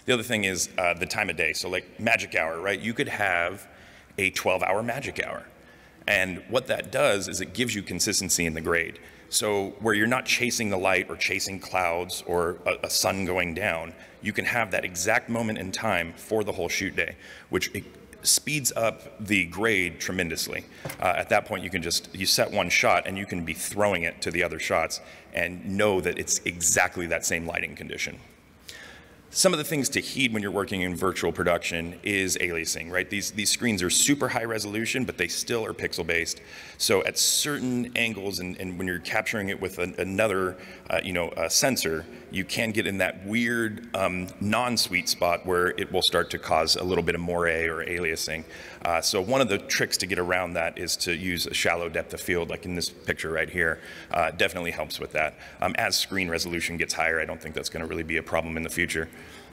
The other thing is the time of day. So like magic hour, right? You could have a 12-hour magic hour. And what that does is it gives you consistency in the grade. So where you're not chasing the light or chasing clouds or a sun going down, you can have that exact moment in time for the whole shoot day, which it speeds up the grade tremendously. At that point, you set one shot and you can be throwing it to the other shots and know that it's exactly that same lighting condition. Some of the things to heed when you're working in virtual production is aliasing, right? These screens are super high resolution, but they still are pixel based. So at certain angles, and when you're capturing it with another sensor, you can get in that weird non-sweet spot where it will start to cause a little bit of moire or aliasing. So one of the tricks to get around that is to use a shallow depth of field, like in this picture right here. Definitely helps with that. As screen resolution gets higher, I don't think that's going to really be a problem in the future.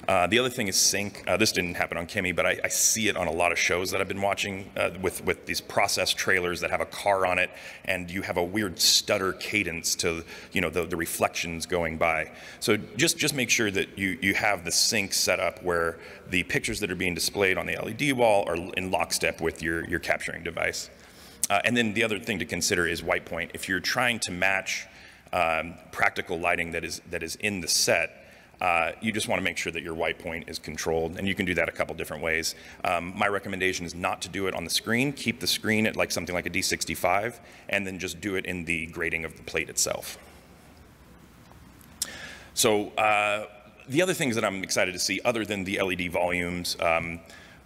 The other thing is sync. This didn't happen on Kimmy, but I see it on a lot of shows that I've been watching with these process trailers that have a car on it, and you have a weird stutter cadence to the reflections going by. So just make sure that you have the sync set up where the pictures that are being displayed on the LED wall are in lockstep with your capturing device. And then the other thing to consider is white point. If you're trying to match practical lighting that is in the set, you just want to make sure that your white point is controlled, and you can do that a couple different ways. My recommendation is not to do it on the screen. Keep the screen at something like a D65, and then just do it in the grading of the plate itself. So the other things that I'm excited to see, other than the LED volumes,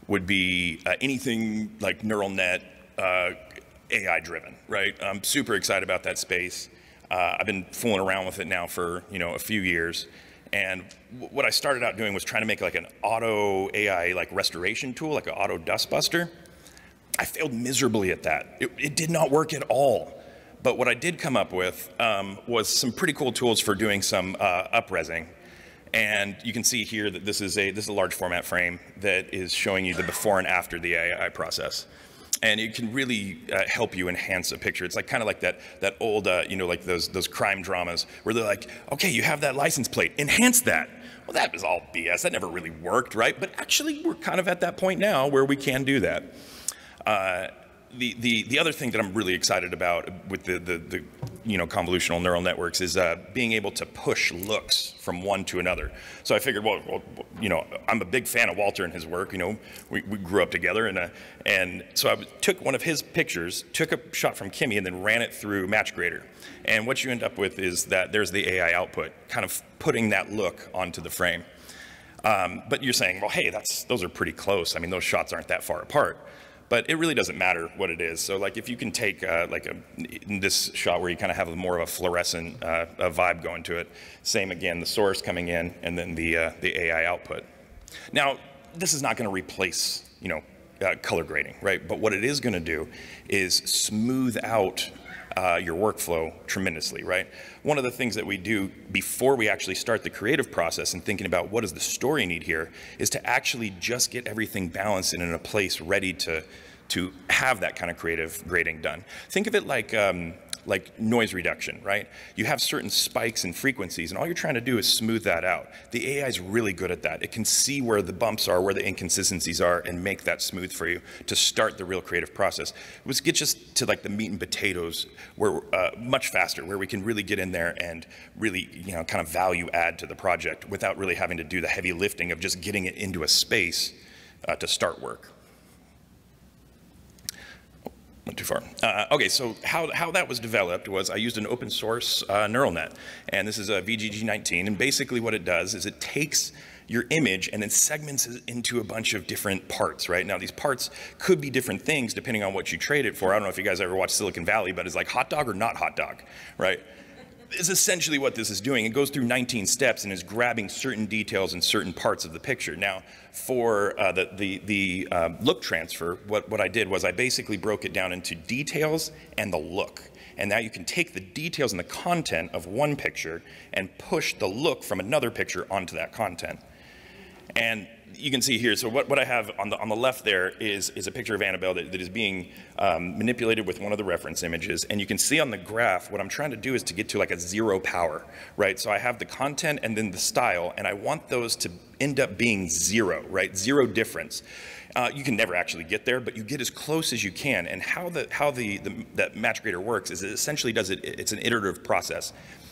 would be anything like neural net, AI driven, right? I'm super excited about that space. I've been fooling around with it now for a few years. And what I started out doing was trying to make like an auto AI restoration tool, like an auto dust buster. I failed miserably at that. It did not work at all. But what I did come up with was some pretty cool tools for doing some up-resing. And you can see here that this is a large format frame that is showing you the before and after the AI process. And it can really help you enhance a picture. It's kind of like that old, like those crime dramas where they're like, okay, you have that license plate, enhance that. Well, that was all BS. That never really worked, right? But actually, we're kind of at that point now where we can do that. The other thing that I'm really excited about with the convolutional neural networks is being able to push looks from one to another. So I figured, well, I'm a big fan of Walter and his work. We grew up together, and so I took one of his pictures, took a shot from Kimmy, and then ran it through Match Grader. And what you end up with is that there's the AI output, kind of putting that look onto the frame. But you're saying, well, hey, those are pretty close. I mean, those shots aren't that far apart. But it really doesn't matter what it is. So if you can take in this shot where you kind of have more of a fluorescent vibe going to it, same again, the source coming in and then the AI output. Now, this is not going to replace color grading, right? But what it is going to do is smooth out your workflow tremendously, right? One of the things that we do before we actually start the creative process and thinking about what does the story need here is to actually just get everything balanced and in a place ready to have that kind of creative grading done. Think of it like noise reduction, right? You have certain spikes and frequencies, and all you're trying to do is smooth that out. The AI is really good at that. It can see where the bumps are, where the inconsistencies are, and make that smooth for you to start the real creative process. It gets us to the meat and potatoes, where much faster, where we can really get in there and really, kind of value add to the project without really having to do the heavy lifting of just getting it into a space to start work. Went too far. Okay, so how that was developed was I used an open source neural net, and this is a VGG19, and basically what it does is it takes your image and then segments it into a bunch of different parts, right? Now these parts could be different things depending on what you trade it for. I don't know if you guys ever watched Silicon Valley, but it's like hot dog or not hot dog, right? Is essentially what this is doing. It goes through 19 steps and is grabbing certain details in certain parts of the picture. Now, for the look transfer, what I did was I basically broke it down into details and the look. And now you can take the details and the content of one picture and push the look from another picture onto that content. And you can see here, so what I have on the left there is a picture of Annabelle that is being manipulated with one of the reference images. And you can see on the graph, what I'm trying to do is to get to like a 0 power, right? So I have the content and then the style, and I want those to end up being 0, right? 0 difference. You can never actually get there, but you get as close as you can. And how that match grader works is it essentially it's an iterative process.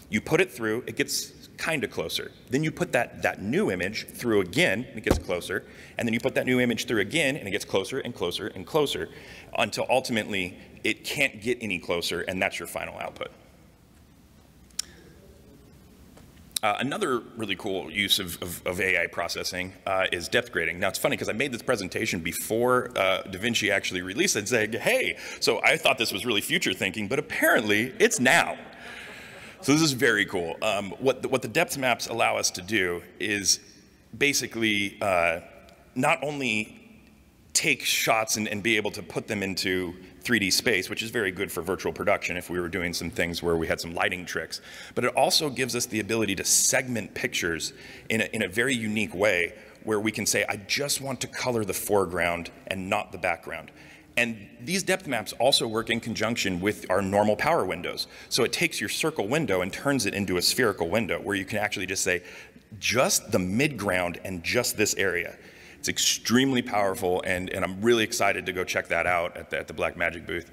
You put it through, it gets kind of closer. Then you put that new image through again, and it gets closer. And then you put that new image through again, and it gets closer and closer and closer until ultimately it can't get any closer, and that's your final output. Another really cool use of AI processing is depth grading. Now, it's funny because I made this presentation before DaVinci actually released it, saying, hey, so I thought this was really future thinking, but apparently it's now. So this is very cool. What the depth maps allow us to do is basically not only take shots and be able to put them into 3D space, which is very good for virtual production if we were doing some things where we had some lighting tricks, but it also gives us the ability to segment pictures in a very unique way where we can say, I just want to color the foreground and not the background. And these depth maps also work in conjunction with our normal power windows. So it takes your circle window and turns it into a spherical window where you can actually just say, just the midground and just this area. It's extremely powerful, and I'm really excited to go check that out at the Blackmagic booth.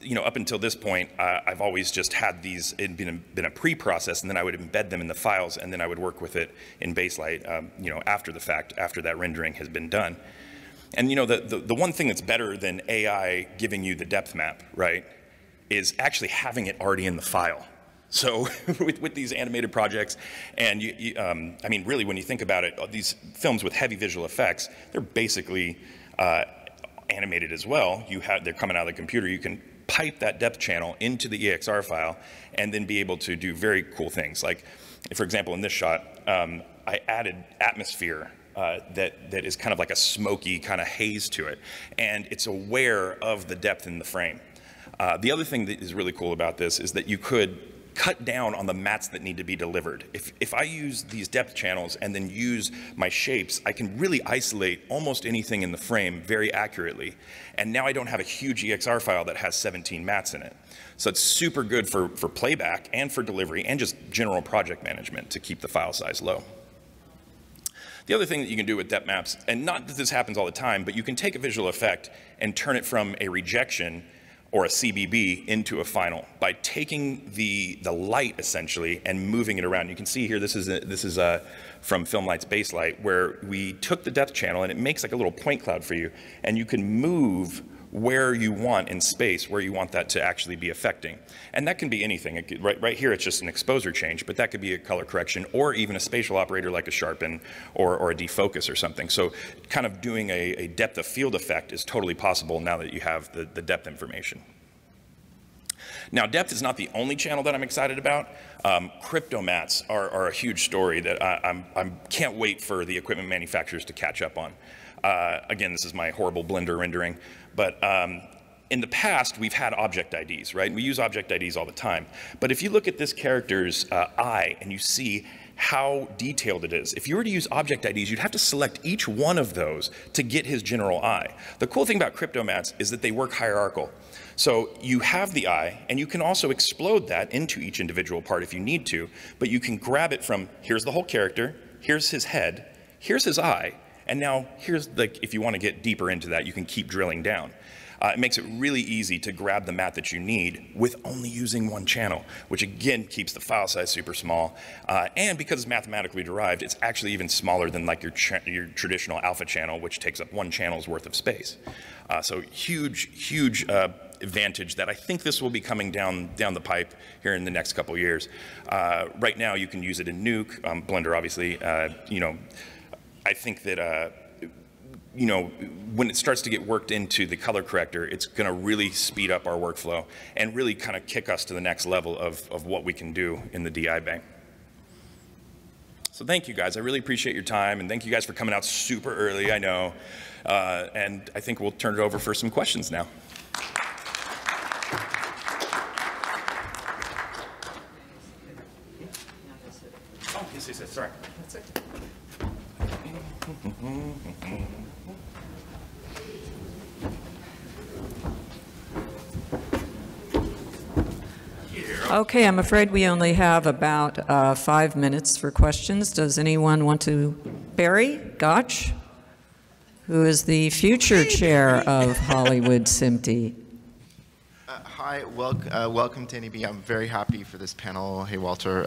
You know, up until this point, I've always just had these, it'd been a pre-process, and then I would embed them in the files, and then I would work with it in Baselight, you know, after the fact, after that rendering has been done. And you know, the one thing that's better than AI giving you the depth map, right, is actually having it already in the file. So with these animated projects, and I mean, really, when you think about it, these films with heavy visual effects, they're basically animated as well. They're coming out of the computer. You can pipe that depth channel into the EXR file and then be able to do very cool things. Like, for example, in this shot, I added atmosphere that is kind of like a smoky kind of haze to it, and it's aware of the depth in the frame. The other thing that is really cool about this is that you could cut down on the mats that need to be delivered. If I use these depth channels and then use my shapes, I can really isolate almost anything in the frame very accurately. And now I don't have a huge EXR file that has 17 mats in it. So it's super good for playback and for delivery and just general project management to keep the file size low. The other thing that you can do with depth maps, and not that this happens all the time, but you can take a visual effect and turn it from a rejection or a CBB into a final by taking the light essentially and moving it around. You can see here, this is from Filmlight's Baselight, where we took the depth channel and it makes like a little point cloud for you, and you can move where you want in space, where you want that to actually be affecting. And that can be anything. Right here, it's just an exposure change, but that could be a color correction or even a spatial operator like a sharpen or a defocus or something. So kind of doing a depth of field effect is totally possible now that you have the depth information. Now, depth is not the only channel that I'm excited about. Cryptomats are a huge story that I can't wait for the equipment manufacturers to catch up on. Again, this is my horrible Blender rendering, but in the past, we've had object IDs, right? We use object IDs all the time. But if you look at this character's eye and you see how detailed it is, if you were to use object IDs, you'd have to select each one of those to get his general eye. The cool thing about cryptomats is that they work hierarchical. So you have the eye, and you can also explode that into each individual part if you need to, but you can grab it from, here's the whole character, here's his head, here's his eye, and now here's, like, if you want to get deeper into that, you can keep drilling down. It makes it really easy to grab the mat that you need with only using one channel, which again keeps the file size super small. And because it's mathematically derived, it's actually even smaller than like your traditional alpha channel, which takes up one channel's worth of space. So huge advantage that I think this will be coming down the pipe here in the next couple of years. Right now, you can use it in Nuke, Blender, obviously. You know, I think that you know, when it starts to get worked into the color corrector, it's going to really speed up our workflow and really kind of kick us to the next level of what we can do in the DI Bay. So thank you guys. I really appreciate your time, and thank you guys for coming out super early, I know. And I think we'll turn it over for some questions now. Oh, yes, sorry. That's it. Okay, I'm afraid we only have about 5 minutes for questions. Does anyone want to? Barry Gotch, who is the future chair of Hollywood SMPTE. Hi, welcome to NAB. I'm very happy for this panel. Hey, Walter.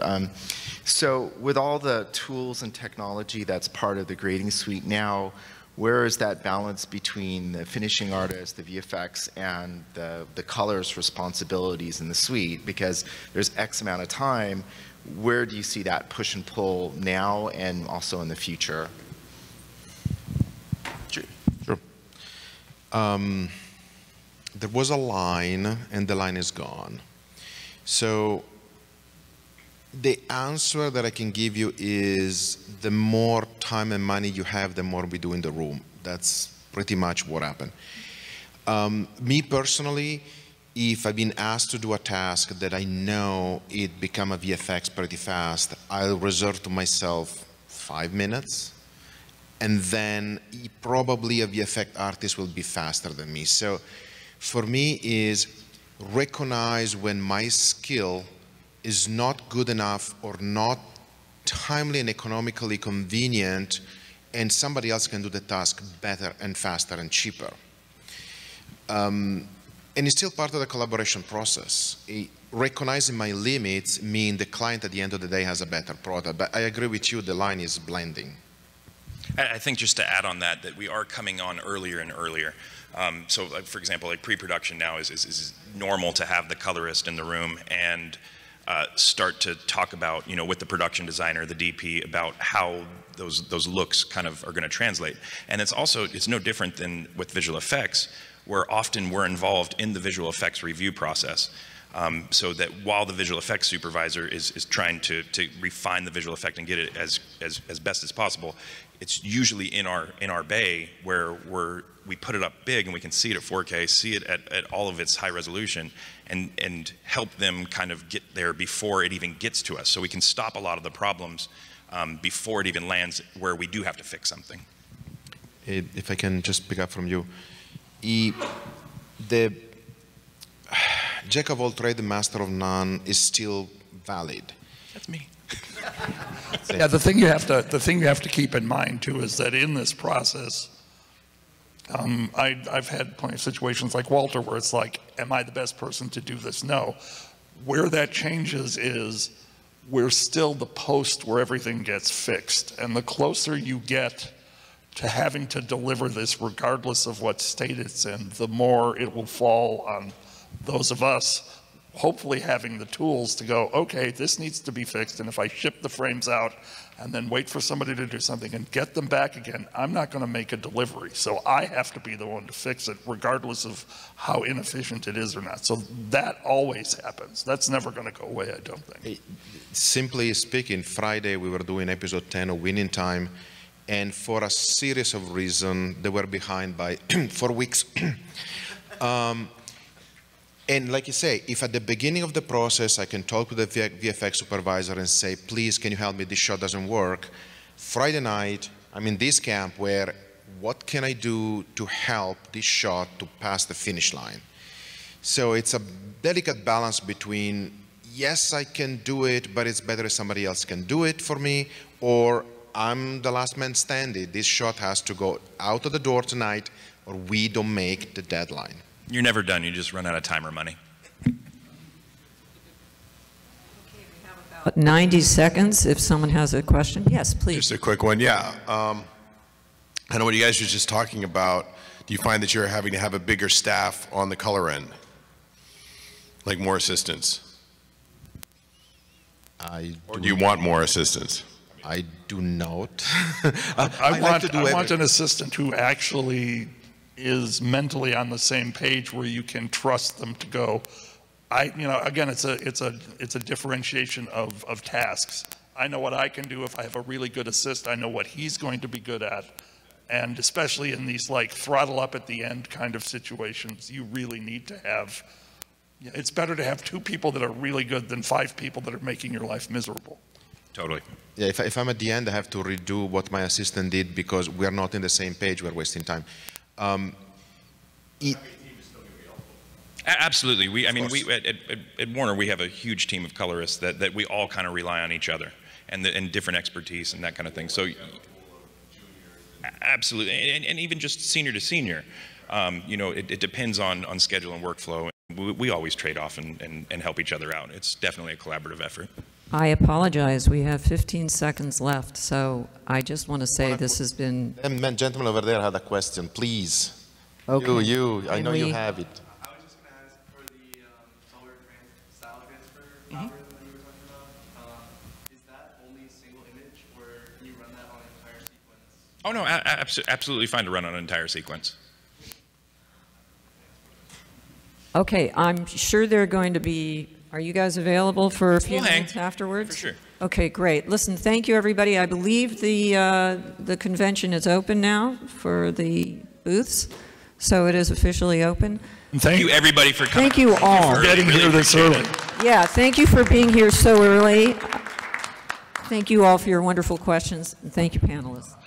So with all the tools and technology that's part of the grading suite now, where is that balance between the finishing artist, the VFX, and the colorist responsibilities in the suite? Because there's X amount of time. Where do you see that push and pull now and also in the future? Sure. There was a line, and the line is gone. So the answer that I can give you is the more time and money you have, the more we do in the room. That's pretty much what happened. Me personally, if I've been asked to do a task that I know it become a VFX pretty fast, I'll reserve to myself 5 minutes, and then probably a VFX artist will be faster than me. So for me is recognize when my skill is not good enough or not timely and economically convenient, and somebody else can do the task better and faster and cheaper. And it's still part of the collaboration process. Recognizing my limits mean the client at the end of the day has a better product. But I agree with you, the line is blending. I think just to add on that we are coming on earlier and earlier. So like, for example, like pre-production now is normal to have the colorist in the room and start to talk about, you know, with the production designer, the DP, about how those looks kind of are going to translate. And it's no different than with visual effects, where often we're involved in the visual effects review process. So that while the visual effects supervisor is trying to refine the visual effect and get it as best as possible, it's usually in our bay where we put it up big and we can see it at 4K, see it at all of its high resolution, and help them kind of get there before it even gets to us. So we can stop a lot of the problems before it even lands where we do have to fix something. If I can just pick up from you, the Jack of all trades, the master of none is still valid. That's me. Yeah, the thing you have to keep in mind too is that in this process, I've had plenty of situations like Walter where it's like, am I the best person to do this? No. Where that changes is we're still the post where everything gets fixed, and the closer you get to having to deliver this regardless of what state it's in, the more it will fall on those of us hopefully having the tools to go, okay, this needs to be fixed, and if I ship the frames out and then wait for somebody to do something and get them back again, I'm not going to make a delivery. So I have to be the one to fix it regardless of how inefficient it is or not. So that always happens. That's never going to go away, I don't think. Simply speaking, Friday we were doing episode 10 of Winning Time, and for a series of reasons, they were behind by 4 weeks. And like you say, if at the beginning of the process I can talk to the VFX supervisor and say, please, can you help me, this shot doesn't work. Friday night, I'm in this camp where, what can I do to help this shot to pass the finish line? So it's a delicate balance between, yes, I can do it, but it's better if somebody else can do it for me, or I'm the last man standing. This shot has to go out of the door tonight, or we don't make the deadline. You're never done. You just run out of time or money. About 90 seconds if someone has a question. Yes, please. Just a quick one. Yeah. I know what you guys were just talking about. Do you find that you're having to have a bigger staff on the color end? Like more assistants? Or do you want more assistants? I do not. I want an assistant who actually is mentally on the same page where you can trust them to go. Again, it's a differentiation of tasks. I know what I can do if I have a really good assist. I know what he's going to be good at. And especially in these like throttle up at the end kind of situations, you really need to have, it's better to have 2 people that are really good than 5 people that are making your life miserable. Totally. Yeah, if I'm at the end, I have to redo what my assistant did because we're not in the same page, we're wasting time. Absolutely. I mean, at Warner, we have a huge team of colorists that we all kind of rely on each other and different expertise and that kind of thing. So, absolutely. And even just senior to senior, you know, it depends on schedule and workflow. We always trade off and help each other out. It's definitely a collaborative effort. I apologize. We have 15 seconds left, so I just want to say this has been... The gentleman over there had a question, please. Okay. You, I know you have it. I was just going to ask for the color style transfer algorithm that you were talking about. Is that only a single image, or can you run that on an entire sequence? Oh, no, absolutely fine to run on an entire sequence. Okay, I'm sure they're going to be... Are you guys available for a few minutes afterwards? For sure. Okay, great. Listen, thank you, everybody. I believe the convention is open now for the booths, so it is officially open. Thank you, everybody, for coming. Thank you all. For getting here this early. Yeah, thank you for being here so early. Thank you all for your wonderful questions, and thank you, panelists.